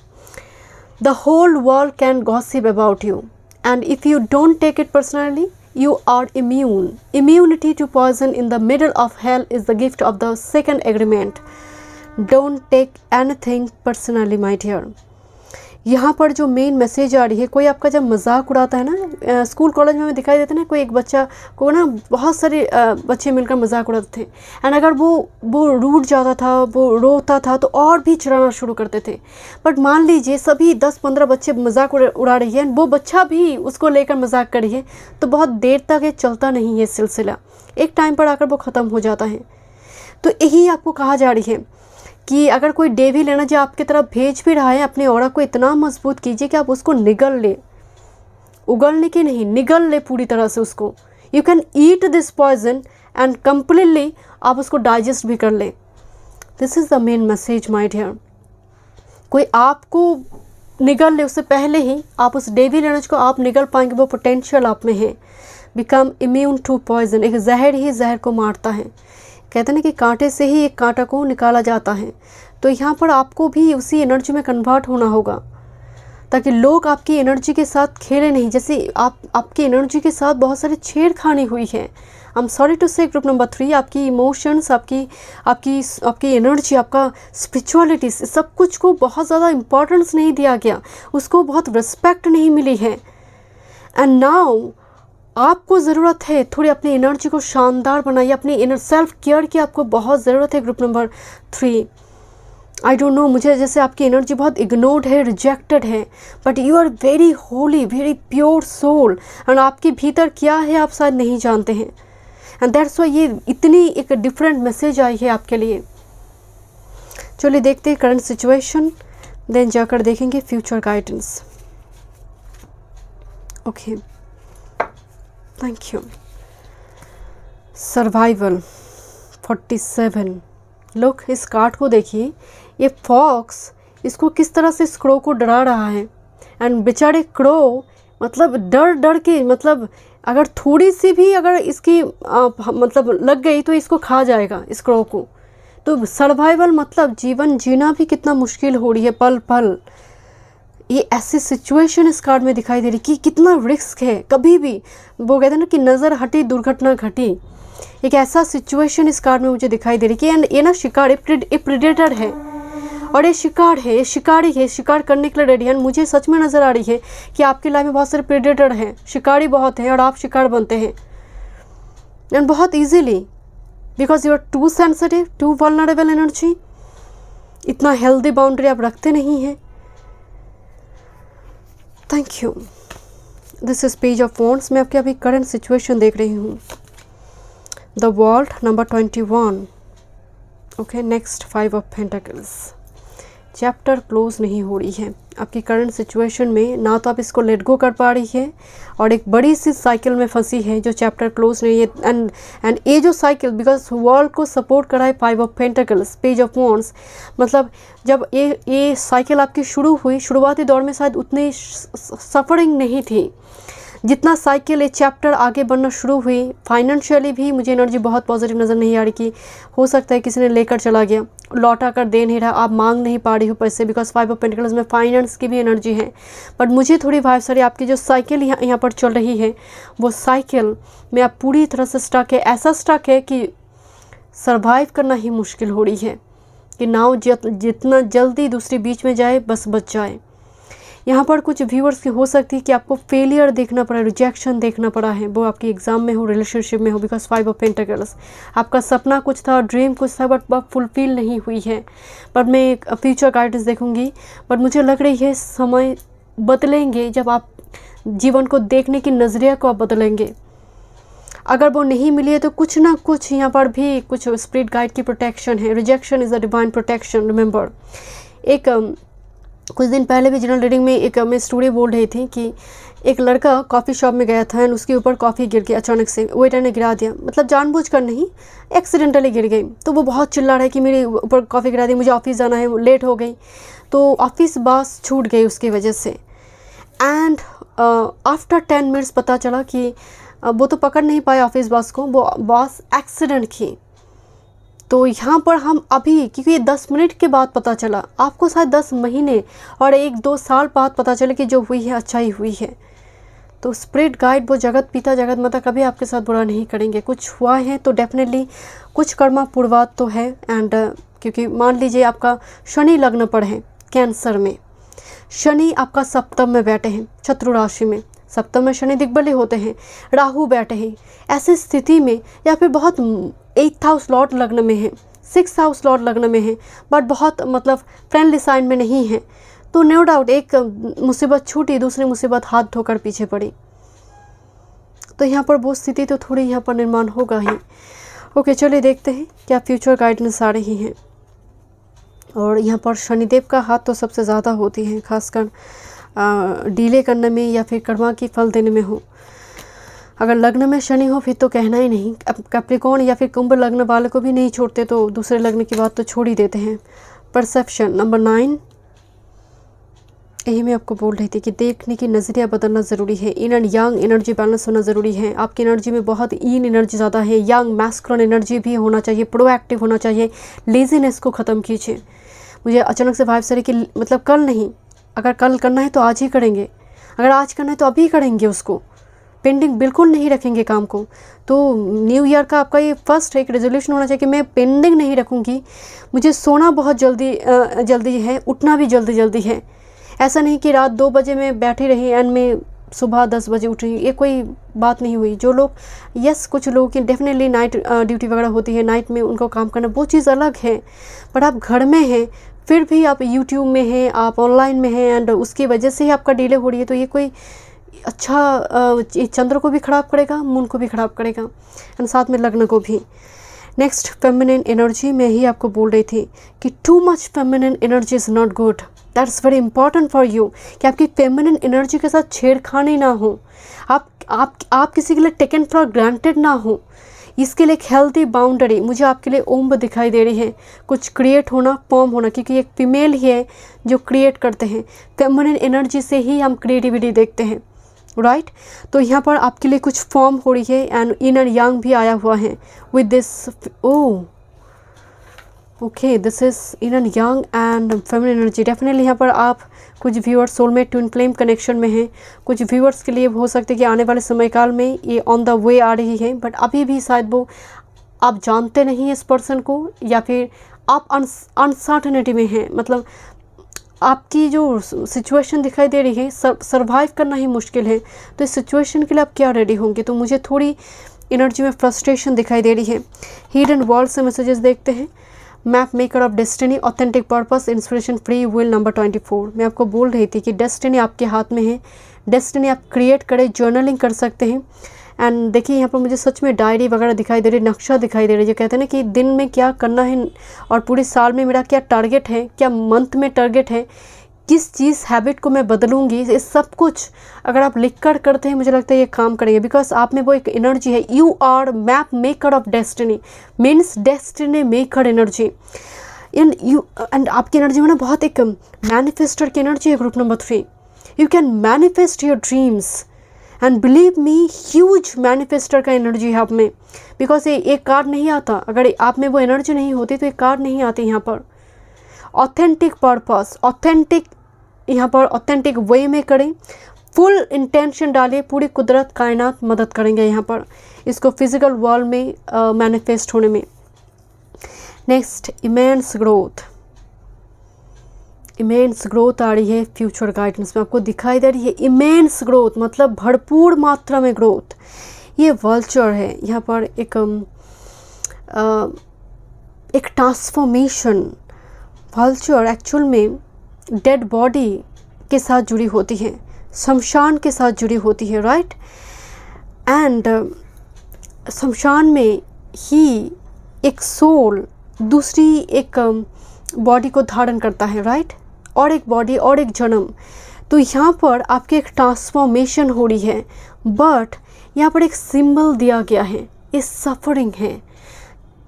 The whole world can gossip about you, and if you don't take it personally, you are immune. Immunity to poison in the middle of hell is the gift of the second agreement. Don't take anything personally, my dear. यहाँ पर जो main message आ रही है, कोई आपका जब मजाक उड़ाता है ना, स्कूल कॉलेज में हमें दिखाई देता है ना, कोई एक बच्चा को ना बहुत सारे बच्चे मिलकर मजाक उड़ाते थे, एंड अगर वो रूठ जाता था, वो रोता था, तो और भी चिढ़ाना शुरू करते थे। बट मान लीजिए सभी 10-15 बच्चे मजाक उड़ा रही है, वो बच्चा भी उसको लेकर मजाक कर रही है, तो बहुत देर तक ये चलता नहीं है सिलसिला, एक टाइम पर आकर वो ख़त्म हो जाता है। तो यही आपको कहा जा रही है कि अगर कोई डेविल है ना जो आपकी तरफ भेज भी रहा है, अपने ऑरा को इतना मजबूत कीजिए कि आप उसको निगल ले, उगलने की नहीं, निगल ले पूरी तरह से उसको। You can eat this poison and completely आप उसको डाइजेस्ट भी कर लें। This is the main message my dear. कोई आपको निगल ले, उससे पहले ही आप उस डेविल एनर्जी को आप निगल पाएंगे, वो पोटेंशियल आप में है। बिकम इम्यून टू पॉइजन, एक जहर ही जहर को मारता है। कहते हैं ना कि कांटे से ही एक कांटा को निकाला जाता है। तो यहाँ पर आपको भी उसी एनर्जी में कन्वर्ट होना होगा, ताकि लोग आपकी एनर्जी के साथ खेले नहीं। जैसे आपकी एनर्जी के साथ बहुत सारी छेड़खानी हुई है। आई एम सॉरी टू से ग्रुप नंबर 3, आपकी इमोशंस, आपकी एनर्जी, आपका स्पिरिचुअलिटी, सब कुछ को बहुत ज़्यादा इम्पोर्टेंस नहीं दिया गया, उसको बहुत रिस्पेक्ट नहीं मिली है। एंड नाउ आपको ज़रूरत है थोड़ी अपनी एनर्जी को शानदार बनाइए, अपनी इनर सेल्फ केयर की आपको बहुत ज़रूरत है group number 3। I don't know, मुझे जैसे आपकी एनर्जी बहुत इग्नोर्ड है, रिजेक्टेड है, but you are very holy, very pure soul, and आपके भीतर क्या है आप शायद नहीं जानते हैं। एंड दैट्स वाई ये इतनी एक डिफरेंट मैसेज आई है आपके लिए। चलिए देखते हैं करंट सिचुएशन, देन जाकर देखेंगे future guidance. Okay, thank you. Survival 47। लोग इस कार्ड को देखिए, ये फॉक्स इसको किस तरह से इस क्रो को डरा रहा है, एंड बेचारे क्रो मतलब डर के, मतलब अगर थोड़ी सी भी अगर इसकी मतलब लग गई तो इसको खा जाएगा, इस क्रो को। तो सर्वाइवल मतलब जीवन जीना भी कितना मुश्किल हो रही है पल पल। ये ऐसी सिचुएशन इस कार्ड में दिखाई दे रही कि कितना रिस्क है, कभी भी वो कहते हैं ना कि नज़र हटी दुर्घटना घटी। एक ऐसा सिचुएशन इस कार्ड में मुझे दिखाई दे रही कि एंड ये ना शिकार एक प्रेडेटर है और ये शिकार है, ये शिकारी है, शिकार करने के लिए रेडी है। मुझे सच में नज़र आ रही है कि आपकी लाइफ में बहुत सारे प्रेडेटर हैं, शिकारी बहुत हैं और आप शिकार बनते हैं एंड बहुत easily, because you are too sensitive, too vulnerable energy. इतना हेल्दी बाउंड्री आप रखते नहीं हैं। Thank you. This is page of wands. मैं आपके अभी करंट सिचुएशन देख रही हूँ। The world number 21। Okay, next 5 of pentacles. Chapter close नहीं हो रही है आपकी करंट सिचुएशन में, ना तो आप इसको लेट गो कर पा रही है और एक बड़ी सी साइकिल में फंसी है जो चैप्टर क्लोज नहीं है। एंड ये जो साइकिल, बिकॉज वर्ल्ड को सपोर्ट करा है 5 of pentacles, page of wands, मतलब जब ये साइकिल आपकी शुरू हुई, शुरुआती दौर में शायद उतनी सफरिंग नहीं थी जितना साइकिल ये चैप्टर आगे बढ़ना शुरू हुई। फाइनेंशियली भी मुझे एनर्जी बहुत पॉजिटिव नज़र नहीं आ रही कि हो सकता है किसी ने लेकर चला गया, लौटा कर दे नहीं रहा, आप मांग नहीं पा रही हो पैसे, बिकॉज 5 ऑफ पेंटिकल्स में फाइनेंस की भी एनर्जी है। बट मुझे थोड़ी वाइब्स आ रही है आपकी जो साइकिल यहाँ पर चल रही है, वो साइकिल में आप पूरी तरह से स्टक है। ऐसा स्टक है कि सर्वाइव करना ही मुश्किल हो रही है कि नाव जितना जल्दी दूसरी बीच में जाए बस बच जाए। यहाँ पर कुछ व्यूअर्स की हो सकती है कि आपको फेलियर देखना पड़ा, रिजेक्शन देखना पड़ा है, वो आपकी एग्ज़ाम में हो, रिलेशनशिप में हो, बिकॉज 5 ऑफ पेंटिकल्स। आपका सपना कुछ था, ड्रीम कुछ था, बट वह फुलफिल नहीं हुई है। बट मैं फ्यूचर गाइडेंस देखूंगी, बट मुझे लग रही है समय बदलेंगे जब आप जीवन को देखने की नज़रिया को आप बदलेंगे। अगर वो नहीं मिली है तो कुछ ना कुछ यहाँ पर भी कुछ स्पिरिट गाइड की प्रोटेक्शन है। Rejection is a divine protection. Remember, एक कुछ दिन पहले भी जनरल रीडिंग में एक मैं स्टोरी बोल रही थी कि एक लड़का कॉफ़ी शॉप में गया था एंड उसके ऊपर कॉफ़ी गिर गई अचानक से, वेटर ने गिरा दिया, मतलब जानबूझकर नहीं, एक्सीडेंटली गिर गई। तो वो बहुत चिल्ला रहा है कि मेरे ऊपर कॉफ़ी गिरा दी, मुझे ऑफिस जाना है, लेट हो गई। तो ऑफिस बस छूट गई उसकी वजह से। एंड आफ्टर 10 मिनट्स पता चला कि वो तो पकड़ नहीं पाए ऑफिस बस को, वो बस एक्सीडेंट की। तो यहाँ पर हम अभी, क्योंकि ये 10 मिनट के बाद पता चला, आपको शायद 10 महीने और 1-2 साल बाद पता चले कि जो हुई है अच्छा ही हुई है। तो स्पिरिट गाइड, वो जगत पिता जगत माता कभी आपके साथ बुरा नहीं करेंगे। कुछ हुआ है तो डेफिनेटली कुछ कर्मा पूर्वात तो है। एंड क्योंकि मान लीजिए आपका शनि लग्न पर है कैंसर में, शनि आपका सप्तम में बैठे हैं शत्रु राशि में, सप्तम में शनि दिग्बली होते हैं, राहु बैठे हैं, ऐसी स्थिति में, या फिर बहुत 8th हाउस लॉर्ड लग्न में है, 6th हाउस लॉर्ड लग्न में है, बट बहुत मतलब फ्रेंडली साइन में नहीं है, तो नो डाउट एक मुसीबत छूटी, दूसरी मुसीबत हाथ धोकर पीछे पड़ी। तो यहाँ पर वो स्थिति तो थोड़ी यहाँ पर निर्माण होगा ही। ओके, चलिए देखते हैं क्या फ्यूचर गाइडेंस आ रही हैं। और यहाँ पर शनिदेव का हाथ तो सबसे ज़्यादा होती है, खासकर डीले करने में या फिर कर्मा की फल देने में हो। अगर लग्न में शनि हो फिर तो कहना ही नहीं। अब कैप्रिकॉर्न या फिर कुंभ लग्न वाले को भी नहीं छोड़ते, तो दूसरे लग्न की बात तो छोड़ ही देते हैं। परसेप्शन नंबर 9, यही मैं आपको बोल रही थी कि देखने की नज़रिया बदलना ज़रूरी है। In and young energy balance होना ज़रूरी है। आपकी एनर्जी में बहुत इन एनर्जी ज़्यादा है, यंग मैस्कुलिन एनर्जी भी होना चाहिए, प्रोएक्टिव होना चाहिए। लेजीनेस को ख़त्म कीजिए। मुझे अचानक से वाइब सर कि मतलब कल नहीं, अगर कल करना है तो आज ही करेंगे, अगर आज करना है तो अभी करेंगे, उसको पेंडिंग बिल्कुल नहीं रखेंगे काम को। तो न्यू ईयर का आपका ये फर्स्ट एक रेजोल्यूशन होना चाहिए कि मैं पेंडिंग नहीं रखूँगी। मुझे सोना बहुत जल्दी है, उठना भी जल्दी है। ऐसा नहीं कि रात 2 बजे मैं बैठी रही एंड मैं सुबह 10 बजे उठ रही, ये कोई बात नहीं हुई। जो लोग कुछ लोगों की डेफिनेटली नाइट ड्यूटी वगैरह होती है, नाइट में उनको काम करना, वो चीज़ अलग है। बट आप घर में हैं, फिर भी आप यूट्यूब में हैं, आप ऑनलाइन में हैं, एंड उसकी वजह से ही आपका डिले हो रही है, तो ये कोई अच्छा चंद्र को भी ख़राब करेगा, मून को भी ख़राब करेगा, एंड साथ में लग्न को भी। नेक्स्ट, फेमिनिन एनर्जी में ही आपको बोल रही थी कि too much feminine energy is not good. That's very important for you कि आपकी फेमिनिन एनर्जी के साथ छेड़खानी ना हो, आप किसी के लिए टेकन फॉर ग्रांटेड ना हो। इसके लिए एक हेल्दी बाउंड्री मुझे आपके लिए ओम दिखाई दे रही है। कुछ क्रिएट होना, फॉर्म होना, क्योंकि एक फीमेल ही है जो क्रिएट करते हैं। फेमिनिन एनर्जी से ही हम क्रिएटिविटी देखते हैं, राइट। तो यहाँ पर आपके लिए कुछ फॉर्म हो रही है, एंड इनर यंग भी आया हुआ है with this. Okay, this is in an young and feminine energy. Definitely यहाँ पर आप कुछ viewers soulmate twin flame connection में हैं, कुछ व्यूअर्स के लिए हो सकता है कि आने वाले समय काल में ये ऑन द वे आ रही है, बट अभी भी शायद वो आप जानते नहीं हैं इस पर्सन को, या फिर आप अनसर्टनिटी में हैं। मतलब आपकी जो सिचुएशन दिखाई दे रही है, सर्वाइव करना ही मुश्किल है, तो इस सिचुएशन के लिए आप क्या रेडी होंगे? तो मुझे थोड़ी एनर्जी में फ्रस्ट्रेशन दिखाई दे रही है। हिडन वर्ल्ड से मैसेजेस देखते हैं। Map maker of destiny, authentic purpose, inspiration, free will, number 24। मैं आपको बोल रही थी कि डेस्टिनी आपके हाथ में है, डेस्टिनी आप क्रिएट करें, जर्नलिंग कर सकते हैं। एंड देखिए यहाँ पर मुझे सच में डायरी वगैरह दिखाई दे रही, नक्शा दिखाई दे रही, जो कहते हैं ना कि दिन में क्या करना है और पूरे साल में मेरा क्या टारगेट है, क्या मंथ में टारगेट है, किस चीज़ हैबिट को मैं बदलूंगी, ये सब कुछ अगर आप लिख कर करते हैं, मुझे लगता है ये काम करेंगे। बिकॉज आप में वो एक एनर्जी है, you are map maker of destiny, means destiny maker energy. And आपकी एनर्जी में ना बहुत एक मैनिफेस्टर की एनर्जी है। Group number 3, you can manifest your dreams and believe me, huge manifester का एनर्जी है आप में। बिकॉज ये एक कार्ड नहीं आता, अगर आप में वो एनर्जी नहीं होती तो एक कार्ड नहीं आती यहाँ पर। ऑथेंटिक पर्पस, ऑथेंटिक यहाँ पर ऑथेंटिक वे में करें, फुल इंटेंशन डालिए, पूरी कुदरत कायनात मदद करेंगे यहाँ पर इसको फिजिकल वर्ल्ड में मैनिफेस्ट होने में। Next, immense growth, immense growth आ रही है फ्यूचर गाइडेंस में, आपको दिखाई दे रही है इमेंस ग्रोथ, मतलब भरपूर मात्रा में ग्रोथ। ये वल्चर है, यहाँ पर एक ट्रांसफॉर्मेशन। वल्चर एक्चुअल में डेड बॉडी के साथ जुड़ी होती है, शमशान के साथ जुड़ी होती है, राइट। एंड शमशान में ही एक सोल दूसरी एक बॉडी को धारण करता है, राइट, और एक बॉडी और एक जन्म। तो यहाँ पर आपकी एक ट्रांसफॉर्मेशन हो रही है, बट यहाँ पर एक सिंबल दिया गया है, ये सफरिंग है।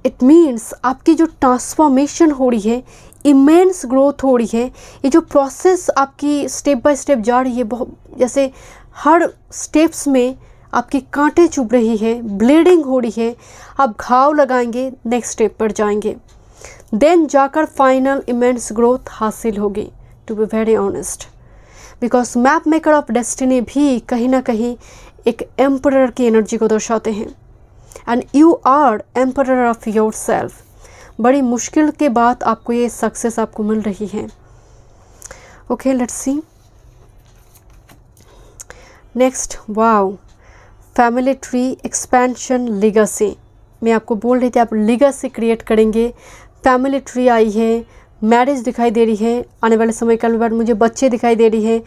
इट मीन्स आपकी जो ट्रांसफॉर्मेशन हो रही है, इमेंस ग्रोथ हो रही है, ये जो प्रोसेस आपकी स्टेप बाय स्टेप जा रही है, बहुत जैसे हर स्टेप्स में आपकी कांटे चुभ रही है, ब्लीडिंग हो रही है, आप घाव लगाएंगे, नेक्स्ट स्टेप पर जाएंगे, देन जाकर फाइनल इमेंस ग्रोथ हासिल होगी। To be very honest, because map maker of destiny भी कहीं ना कहीं एक एम्परर की एनर्जी को दर्शाते हैं, and you are emperor of your self. बड़ी मुश्किल के बाद आपको ये सक्सेस आपको मिल रही है। Okay, let's C next. Wow, family tree expansion, legacy. मैं आपको बोल रही थी आप लीगेसी क्रिएट करेंगे। फैमिली ट्री आई है, मैरिज दिखाई दे रही है, आने वाले समय काल बाद मुझे बच्चे दिखाई दे रही है,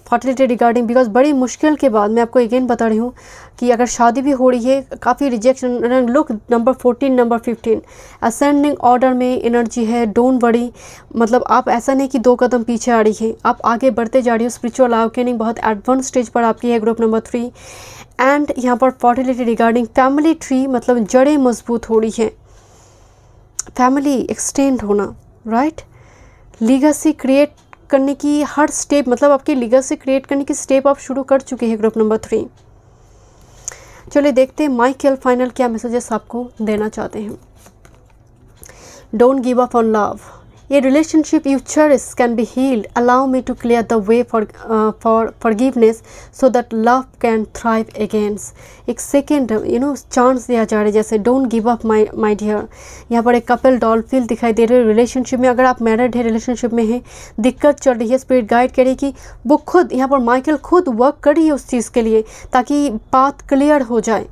फर्टिलिटी रिगार्डिंग। बिकॉज बड़ी मुश्किल के बाद मैं आपको अगेन बता रही हूँ कि अगर शादी भी हो रही है, काफ़ी rejection. Look number 14, number 15 ascending order में एनर्जी है। डोंट वरी, मतलब आप ऐसा नहीं कि 2 कदम पीछे आ रही है, आप आगे बढ़ते जा रही हो। स्पिरिचुअल अवेकनिंग बहुत एडवांस स्टेज पर आपकी है, ग्रुप नंबर 3। एंड यहाँ पर फर्टिलिटी रिगार्डिंग फैमिली ट्री, मतलब जड़ें मजबूत हो रही है, फैमिली एक्सटेंड होना, राइट। लीगेसी क्रिएट करने की हर स्टेप, मतलब आपकी लीगेसी क्रिएट करने की स्टेप आप शुरू कर चुके हैं, ग्रुप नंबर 3। चलिए देखते हैं माइकल फाइनल क्या मैसेजेस आपको देना चाहते हैं। Don't give up on love, A relationship you cherish can be healed. Allow me to clear the way for forgiveness so that love can thrive again. एक second chance दिया जा रहा है, जैसे don't give up my dear. यहाँ पर एक couple doll feel दिखाई दे रही है रिलेशनशिप में। अगर आप मैरिड है, रिलेशनशिप में है, दिक्कत चल रही है, स्पिरिट गाइड करे कि वो खुद, यहाँ पर माइकल खुद वर्क कर रही है उस चीज़ के लिए ताकि बात क्लियर हो जाए।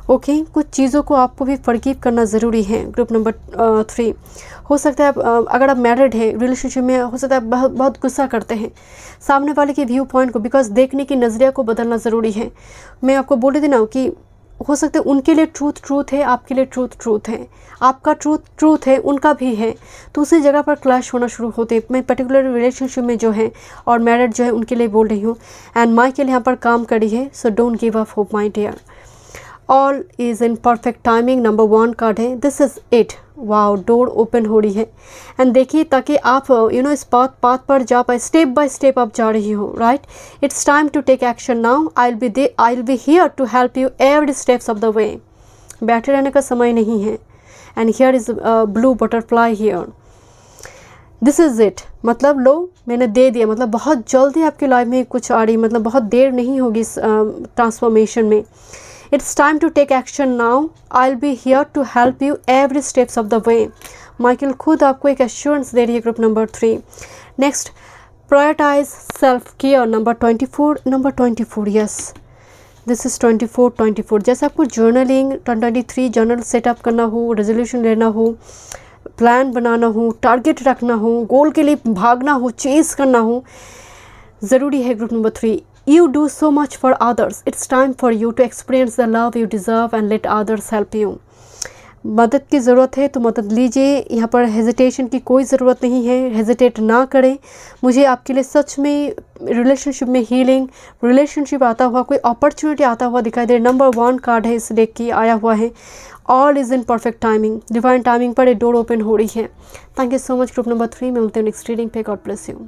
ओके, कुछ चीज़ों को आपको भी फॉरगिव करना ज़रूरी है, ग्रुप नंबर 3। हो सकता है अगर आप मैरिड है, रिलेशनशिप में, हो सकता है बहुत गुस्सा करते हैं सामने वाले के व्यू पॉइंट को, बिकॉज देखने की नज़रिया को बदलना ज़रूरी है। मैं आपको बोल रही थी ना कि हो सकता है उनके लिए ट्रूथ है, आपके लिए ट्रूथ है, आपका ट्रूथ है, उनका भी है, तो उसी जगह पर क्लैश होना शुरू होते हैं। मैं पर्टिकुलर रिलेशनशिप में जो है और मैरिड जो है उनके लिए बोल रही हूँ। एंड माइकल यहाँ पर काम करी है, so don't give up hope my dear. All is in perfect timing, number 1 card है, this is it. Wow, door open हो रही है। एंड देखिए ताकि आप इस पाथ पर जा पाए, स्टेप बाय स्टेप आप जा रही हो, right. It's time to take action now, I will be here to help you every steps of the way. बैठे रहने का समय नहीं है, and here is blue butterfly here. This is it, मतलब लो मैंने दे दिया, मतलब बहुत जल्दी आपकी लाइफ में कुछ आ रही, मतलब बहुत देर नहीं होगी इस ट्रांसफॉर्मेशन में। It's time to take action now, I will be here to help you every steps of the way. Michael खुद आपको एक एश्योरेंस दे रही है group number 3। Next, prioritize self care number 24। Number 24, yes this is 24। जैसे आपको journaling 2023 journal setup करना हो, रेजोल्यूशन लेना हो, प्लान बनाना हो, टारगेट रखना हो, गोल के लिए भागना हो, चेस करना हो, ज़रूरी है group number 3। You do so much for others, it's time for you to experience the love you deserve and let others help you. मदद की ज़रूरत है तो मदद लीजिए, यहाँ पर हेजिटेशन की कोई ज़रूरत नहीं है, हेजिटेट ना करें। मुझे आपके लिए सच में रिलेशनशिप में हीलिंग, रिलेशनशिप आता हुआ, कोई अपॉर्चुनिटी आता हुआ दिखाई दे। नंबर 1 कार्ड है इस डेक की, आया हुआ है all is in perfect timing, divine timing पर एक डोर ओपन हो रही है। Thank you so much group number 3। मैं मिलते हैं नेक्स्ट रीडिंग पे। God bless you.